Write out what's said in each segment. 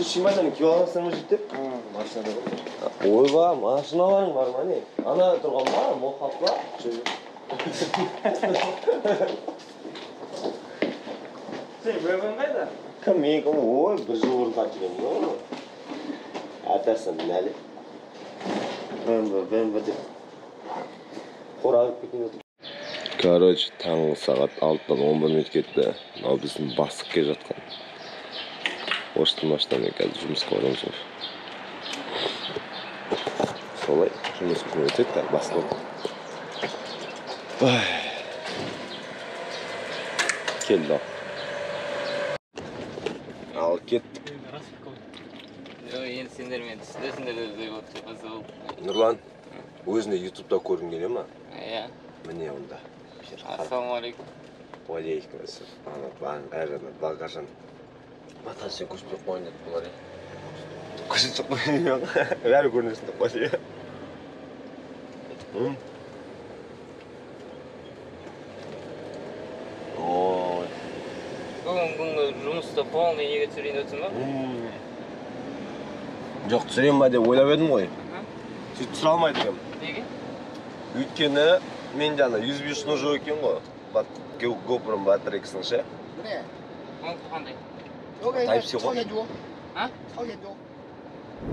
Şiman'dan kilolarsan жетті? Машинада бар. Ойба, машиналарың бар ма не? Ана тұрған ба, мохапла? Сен бөлген қайда? Кім мен кім? Ой, бір жыл бұрын қайтып жүрмін ғой. Атарсың нәлі. БМВ деп. Қорағып кеткен. Короче, таңғы сағат 6-дан 11 минут кетті. Мынау біздің бастық келе жатқан. Орыстың машинамен қазір жұмысқа барамыз ғой. Солай жұмыс күні өтеді қазір бастық. Келді. Ал кеттік. Енді сендер мен түсіндірсіңдер өздері отыр. Нұрлан, өзіне ютубта көргің келе ма? Иә. Міне онда. Ассалаумағалейкум. Уалейкум ассалам. Әрі багажан. Батан сен көшпей қойын деп болар е. Көшіп қойын ба? Бәрі көрінесін деп қойды е. Бүгін жұмыста полный неге түсірейін өтсің ба? Жоқ, түсірем ба деп ойлап едім ғой. Сөйтіп түсіре алмайды екем. Неге? Өйткені мен жаңа 105 нужы екен ғой. GoPro'ның батарейкасының ше. 그래. қандай? Type-C ғой. 서현주. 아? 서현주.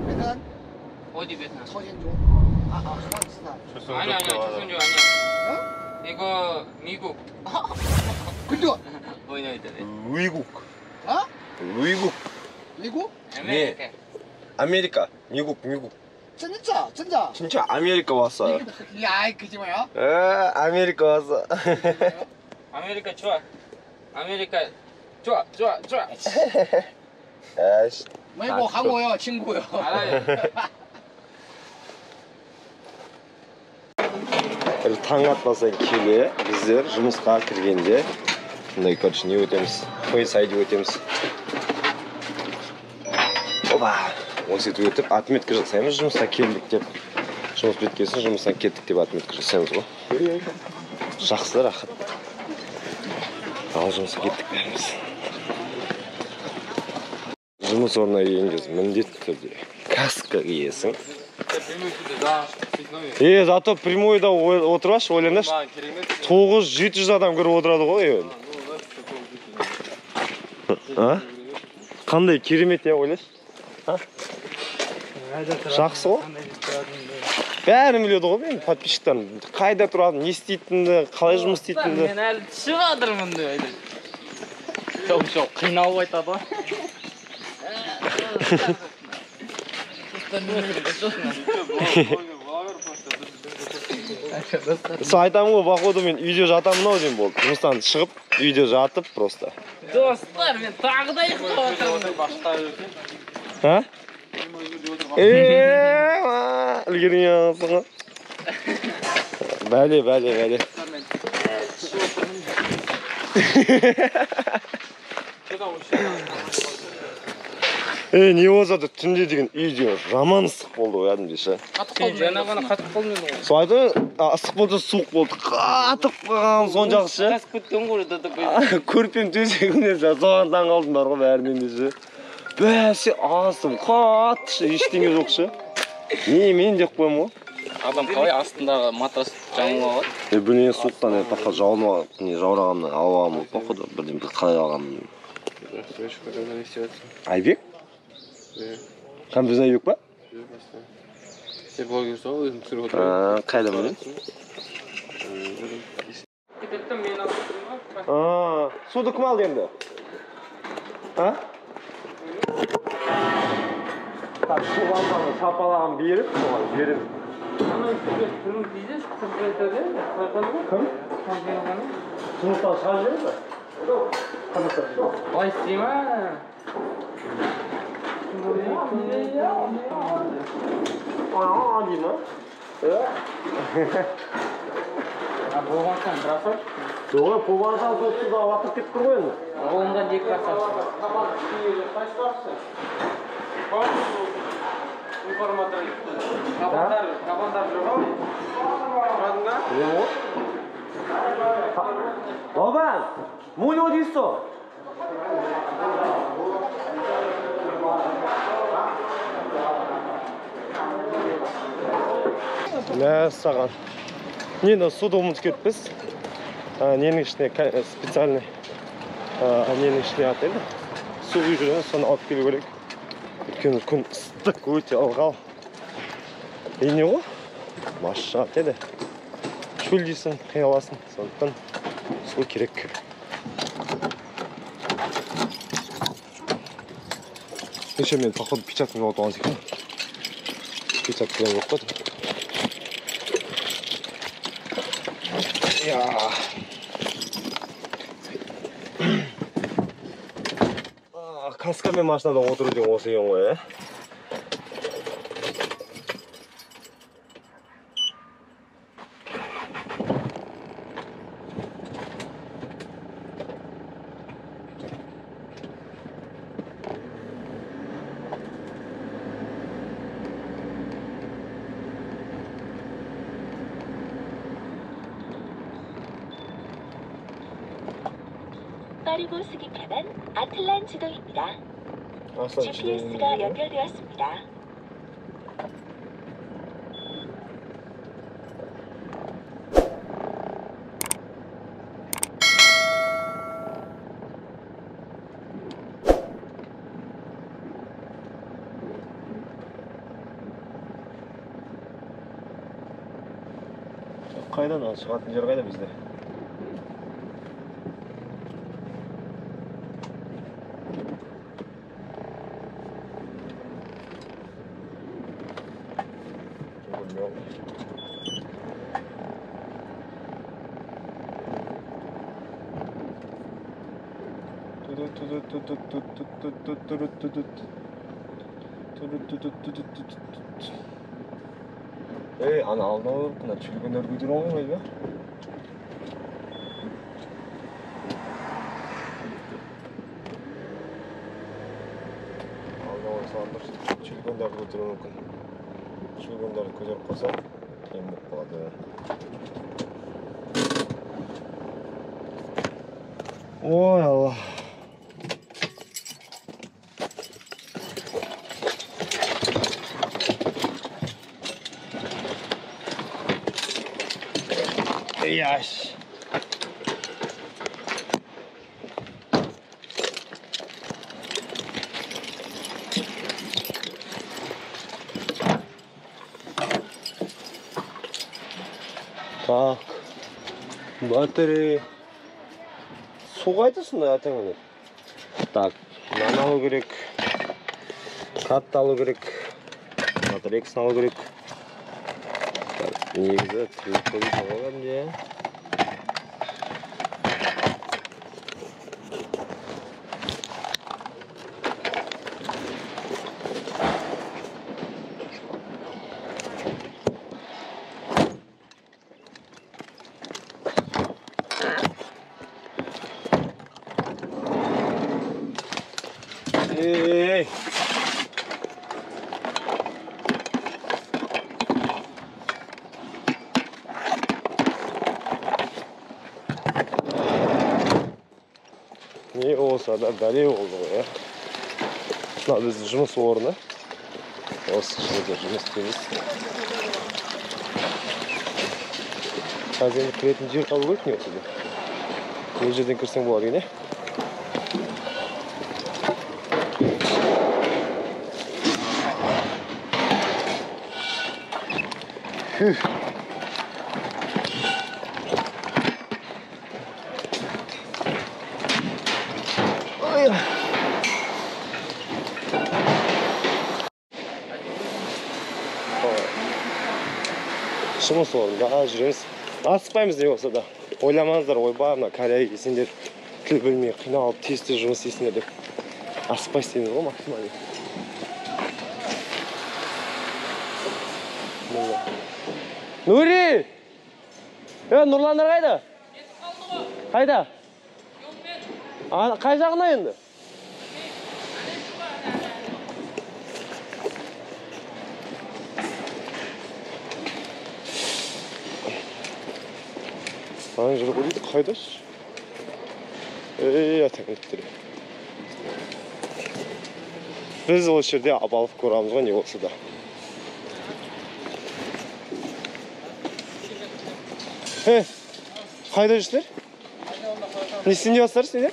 베트남. 어디 베트남? 서현주. 스마트스타. 아니야, 조선조 아니야. 어? 이거 미국. 근데 뭐냐 이따네. Uyghur. 어? Uyghur. 미국? 아메리카. Америка. 미국. 진짜. 진짜 아메리카 왔어. 야, 그지 마요. 아메리카 왔어. 아메리카 좋아. 아메리카 좋아. 아이씨. 말고 하고요, 친구요. 알아요. Таң атпаса келе біздер жұмысқа кіргенде мындай короче не өтеміз, Face ID өтеміз. Опа! Осы сөйтіп өтіп отметка жасаймыз, жұмысқа келдік деп. Жұмыс біткесін жұмыстан кеттік деп отметка жасаймыз ғой. Жақсы, рахат. Ал жұмысқа кеттік бәріміз. Жұмыс орнына келген кез міндетті түрде каска киесің. Зато прямойда отыраш, ойланаш. 900-700 адам көріп отырады ғой. Қандай керемет я ойлаш? Жақсы ғой? Бәрі біледі ғой мен подписчиктарым. Қайда тұрады, не істейтінді, қалай жұмыс істейтінді. Мен әлі түсіп жатырмын деп айтады. Жоқ, қиналып айтады ғой. Сол айтамын ғой, походу мен үйде жатамын ау деймін болды. Жұмыстан шығып, үйде жатып просто. Достар, мен тағы да ұйықтап отырмын. Ха? Үлгерген яғысың ғой. Бәле. Не болса да түнде деген үйде жаман ыстық болды ғой әдімде ше. Жаңа ғана қатып қалмайды ғой. Сол айтты, ыстық болды, суық болды. Қатып қалған соншалық ше. Қас күткен ғой да. Көрпем төсегімнен соған таң қалдыңдар ғой бәрінен де ше. Бәсе астым қатты ше, ештеңе жоқ ше. Мен деп қоям ғой. Адам қалай астындағы матрас жаңылма ғой. Білген суықтан паққа жаурағаннан алғанмын походу бірден бір қалай алғанмын. Айбек? Кім біз Айбек па? Сен блогерсің ғой, өзің түсіріп отырмын. Қайда білем? Кететтім, мен алып тұрмын ғой. Суды кім алды енді? Су лампаны сапалаған беріп, соған жерім. Ана үстіге түрін кейде шығып кетеді, қайқаны ғой? Кім? Қайқаны. Жұмыстан шығарып жерім ба? Қалай істей ма? Дей ма? Болғансан бросок? Жоқ, болғансан суда уақыт кетіп тұр ғой енді. Қолымда екі бросок. Кабандар жоқ ау? Сұрадың ба? Baban, Muni 어디 있어? Мәссаған. Нені суды ұмытып кетіппіз. Ненің ішіне специальный ненің ішіне атайды. Су құйып жүрген, соны алып келу керек. Өйткені күн ыстық, өте ылғал. Не ғой? Маша атеді. Шөл дейсің, қиналасың. Сондықтан су керек. Еще мен походу печатканы жоғалтып алған секілді. Печаткалар жоқ па? Ya. Kaskaмен машинада отыру деген осы екен ғой, ә? 빠르고 쓰기 편한 아틀란 지도입니다. GPS가 연결되었습니다. Қайда шығатын жер қайда бізде? ана алдына қойып мына чүлгендерді көтере алмай ба? Алдына қойсам бір чүлгендерді көтеру мүмкін. Чүлгендерді көтеріп қойса қиын болып қалады. Ой, Алла. Яш. Так. Батарея. Суға айтасың да атың оны. Так, нан алу керек. Қатты алу керек. Батарейкасын алу керек. Негізі телефонды табалам де. Ей! Не olsa da bәле oldu ya. Mына біздің жұмыс орны. Осы жерде жұмыс істейміз. Қазір енді кіретін жер табу керек не осыда. Не жерден кірсең болады екен, жұмыс орнында жүреміз. Асықпаймыз не болса да. Ойламаңыздар, ойба, мына корея сендер тіл білмей қиналып тез-тез жұмыс істейсіңдер деп. Асықпай істейміз ғой максимально. Нури! Нұрландар қайда? Қайда? Қай жағына енді? ана жерге дейді қайдасыз? Атаңдықтыр. Біз осы жерде абалып көреміз ғой, не болса да. Қайда жүрсіздер? Не істеп жатсыздар сендер?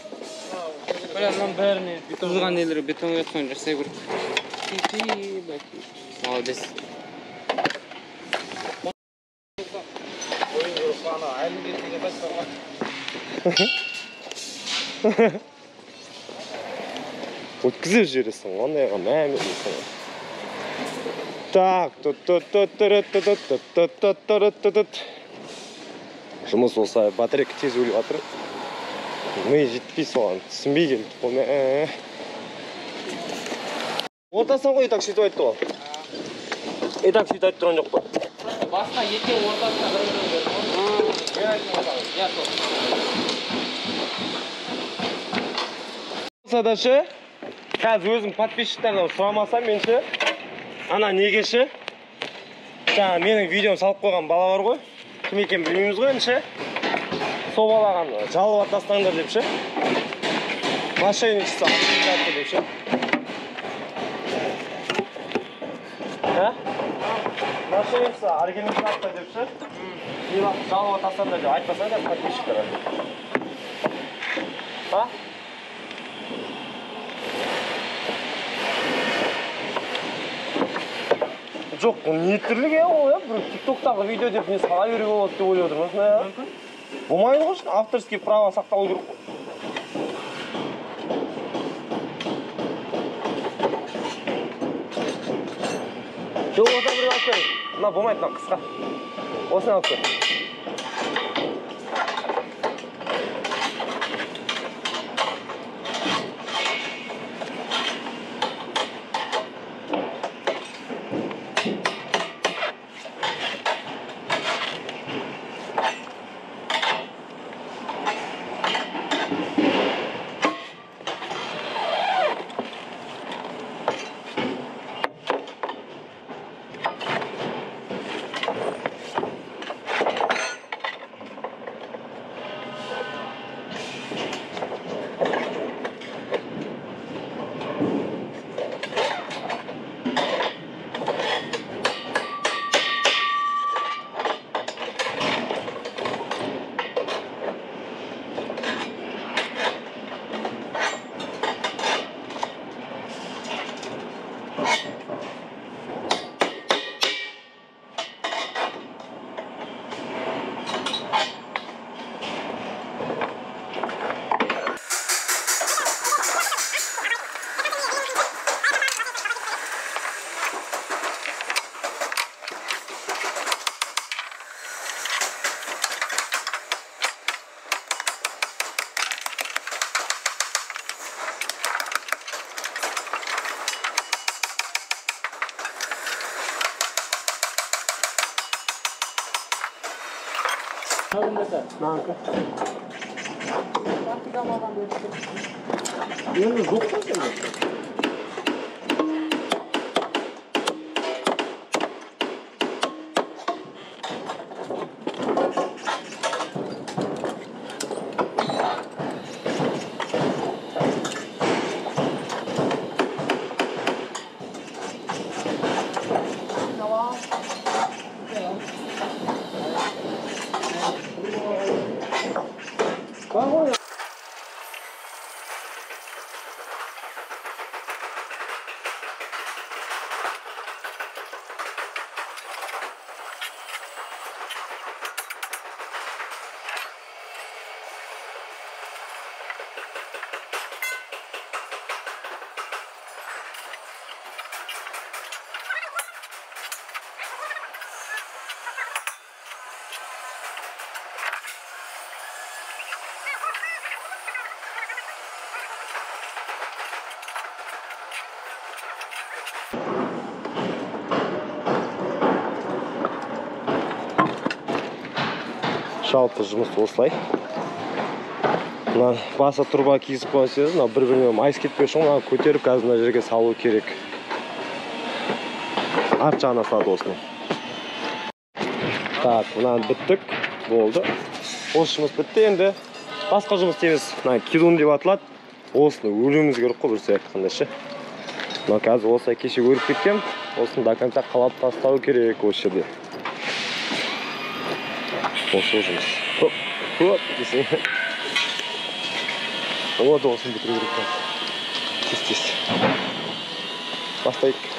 Мынаның бәріне бұзылған нелер бетон жатқан жасай көріп. Молодец. Өткізіп жібересің, ондайға мәмі дейсің. Так, жұмыс болса батарейка тез өліп жатыр. Ми жетпей соған түсінбей келді қолмен. Ортасын ғой, итак сөйтіп айтты ғой. Итак сөйтіп айтты тұрған жоқ қой. Басқа екеу ортасына да ше, қазір өзім подписчиктардан сұрамасам мен ше, ана неге ше, жаңа менің видеом салып қойған бала бар ғой, кім екенін білмейміз ғой енді ше, сол балаған жалып тастаңдар деп ше, мошенничество деп ше. Мошенничество организация деп ше, жалып тастаңдар деп айтпасаңдар подписчиктарға. Жоқ, ниеттілік ол я, бір тиктоктағы видео деп не сала беруге болады деп ойлап отырмын. Мүмкін? Болмайды ғой, авторский право сақталу керек қой. Жоқ, ота бір алып көр. Мына болмайды, мына қысқа. Осыны алып көр. Nanka. Енді жоқ па сенде? Жалпы жұмыс осылай. Мына баса тұрба киісіп қойсаңыз, мына бір-біріне майыс кетпей үшін мына көтеріп қазір мына жерге салу керек. Арт жағына салды осыны. Так, мынаны біттік, болды. Осы жұмыс бітті, енді басқа жұмыс істейміз. Мына кидон деп аталады. Осыны өруіміз керек қой, бір айтқанда ше. Мына қазір осы кеше өріп кеткен. Осыны до конца қалап тастау керек осы жерде. Осы жұмыс. Хоп, десең. Вот осыны бітіру керек. Тез-тез. Бастайық.